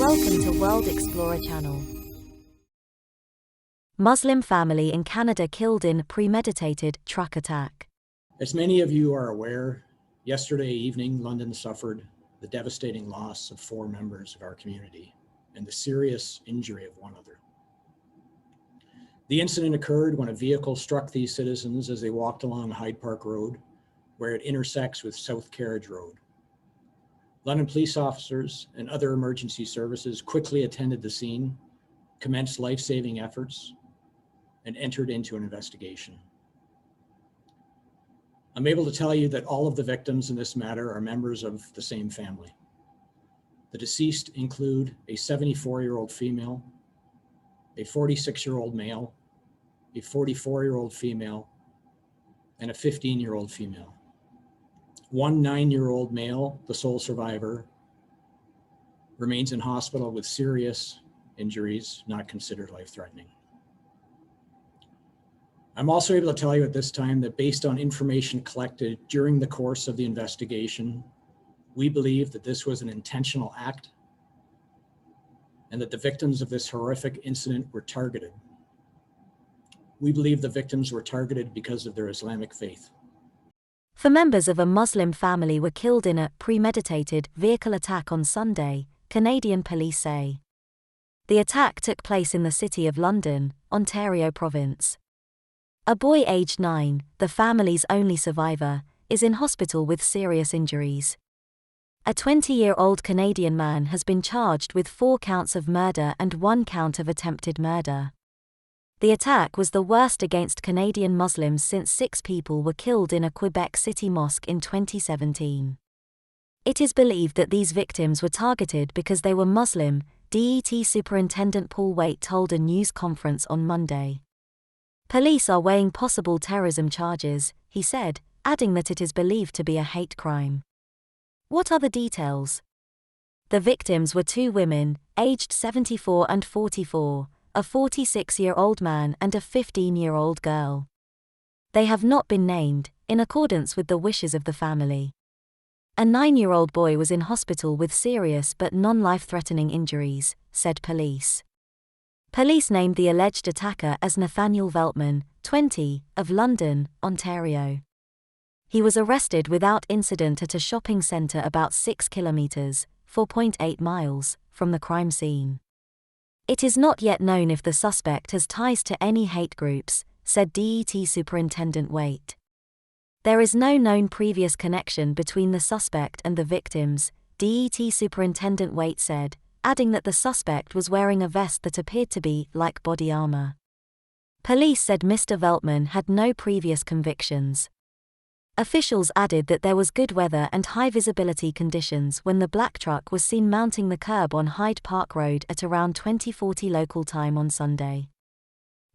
Welcome to World Explorer Channel. Muslim family in Canada killed in premeditated truck attack. As many of you are aware, yesterday evening, London suffered the devastating loss of 4 members of our community and the serious injury of 1 other. The incident occurred when a vehicle struck these citizens as they walked along Hyde Park Road, where it intersects with South Carriage Road. London police officers and other emergency services quickly attended the scene, commenced life-saving efforts, and entered into an investigation. I'm able to tell you that all of the victims in this matter are members of the same family. The deceased include a 74-year-old female, a 46-year-old male, a 44-year-old female, and a 15-year-old female. 1 9-year-old male, the sole survivor, remains in hospital with serious injuries, not considered life-threatening. I'm also able to tell you at this time that based on information collected during the course of the investigation, we believe that this was an intentional act and that the victims of this horrific incident were targeted. We believe the victims were targeted because of their Islamic faith. 4 members of a Muslim family were killed in a premeditated vehicle attack on Sunday, Canadian police say. The attack took place in the city of London, Ontario province. A boy aged 9, the family's only survivor, is in hospital with serious injuries. A 20-year-old Canadian man has been charged with 4 counts of murder and 1 count of attempted murder. The attack was the worst against Canadian Muslims since 6 people were killed in a Quebec City mosque in 2017. It is believed that these victims were targeted because they were Muslim, Det Superintendent Paul Waight told a news conference on Monday. Police are weighing possible terrorism charges, he said, adding that it is believed to be a hate crime. What are the details? The victims were 2 women, aged 74 and 44, a 46-year-old man and a 15-year-old girl. They have not been named, in accordance with the wishes of the family. A 9-year-old boy was in hospital with serious but non-life-threatening injuries, said police. Police named the alleged attacker as Nathaniel Veltman, 20, of London, Ontario. He was arrested without incident at a shopping centre about 6 kilometres, 4.8 miles, from the crime scene. It is not yet known if the suspect has ties to any hate groups, said Det Superintendent Waight. There is no known previous connection between the suspect and the victims, Det Superintendent Waight said, adding that the suspect was wearing a vest that appeared to be like body armor. Police said Mr. Veltman had no previous convictions. Officials added that there was good weather and high visibility conditions when the black truck was seen mounting the curb on Hyde Park Road at around 20:40 local time on Sunday.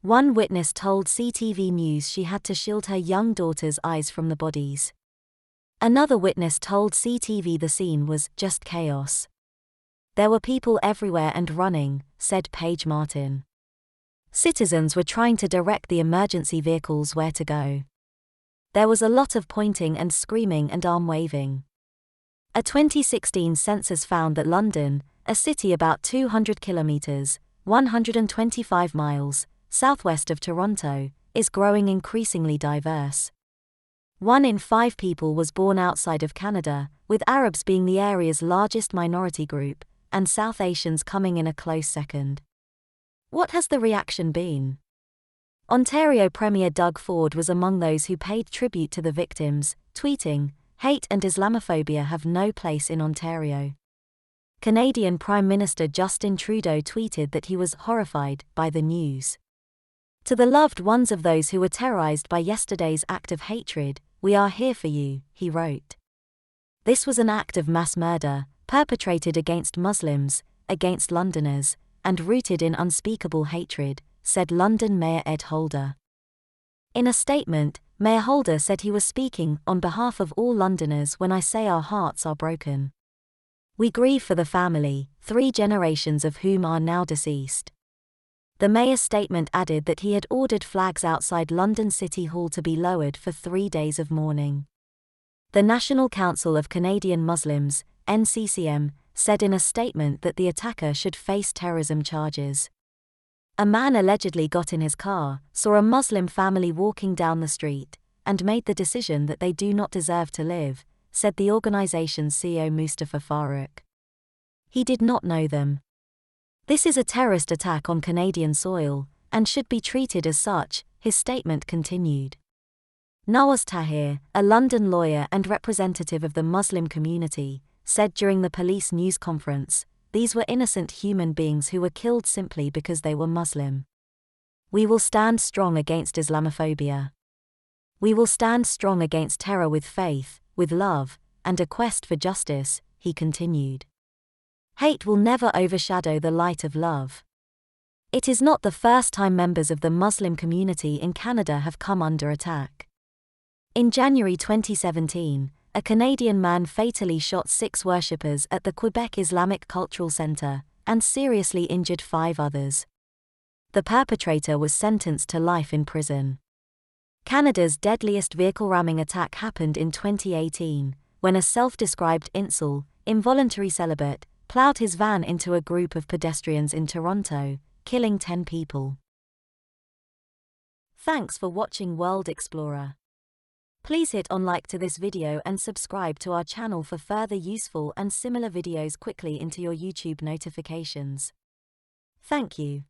One witness told CTV News she had to shield her young daughter's eyes from the bodies. Another witness told CTV the scene was just chaos. There were people everywhere and running, said Paige Martin. Citizens were trying to direct the emergency vehicles where to go. There was a lot of pointing and screaming and arm-waving. A 2016 census found that London, a city about 200 kilometres, 125 miles, southwest of Toronto, is growing increasingly diverse. 1 in 5 people was born outside of Canada, with Arabs being the area's largest minority group, and South Asians coming in a close second. What has the reaction been? Ontario Premier Doug Ford was among those who paid tribute to the victims, tweeting, "Hate and Islamophobia have no place in Ontario." Canadian Prime Minister Justin Trudeau tweeted that he was horrified by the news. To the loved ones of those who were terrorized by yesterday's act of hatred, we are here for you, he wrote. This was an act of mass murder, perpetrated against Muslims, against Londoners, and rooted in unspeakable hatred, said London Mayor Ed Holder. In a statement, Mayor Holder said he was speaking on behalf of all Londoners when I say our hearts are broken. We grieve for the family, 3 generations of whom are now deceased. The mayor's statement added that he had ordered flags outside London City Hall to be lowered for 3 days of mourning. The National Council of Canadian Muslims, NCCM, said in a statement that the attacker should face terrorism charges. A man allegedly got in his car, saw a Muslim family walking down the street, and made the decision that they do not deserve to live, said the organization's CEO Mustafa Farooq. He did not know them. This is a terrorist attack on Canadian soil, and should be treated as such, his statement continued. Nawaz Tahir, a London lawyer and representative of the Muslim community, said during the police news conference, "These were innocent human beings who were killed simply because they were Muslim. We will stand strong against Islamophobia. We will stand strong against terror with faith, with love, and a quest for justice," he continued. Hate will never overshadow the light of love. It is not the first time members of the Muslim community in Canada have come under attack. In January 2017, a Canadian man fatally shot 6 worshippers at the Quebec Islamic Cultural Centre, and seriously injured 5 others. The perpetrator was sentenced to life in prison. Canada's deadliest vehicle ramming attack happened in 2018, when a self-described incel, involuntary celibate, ploughed his van into a group of pedestrians in Toronto, killing 10 people. Thanks for watching World Explorer. Please hit on like to this video and subscribe to our channel for further useful and similar videos quickly into your YouTube notifications. Thank you.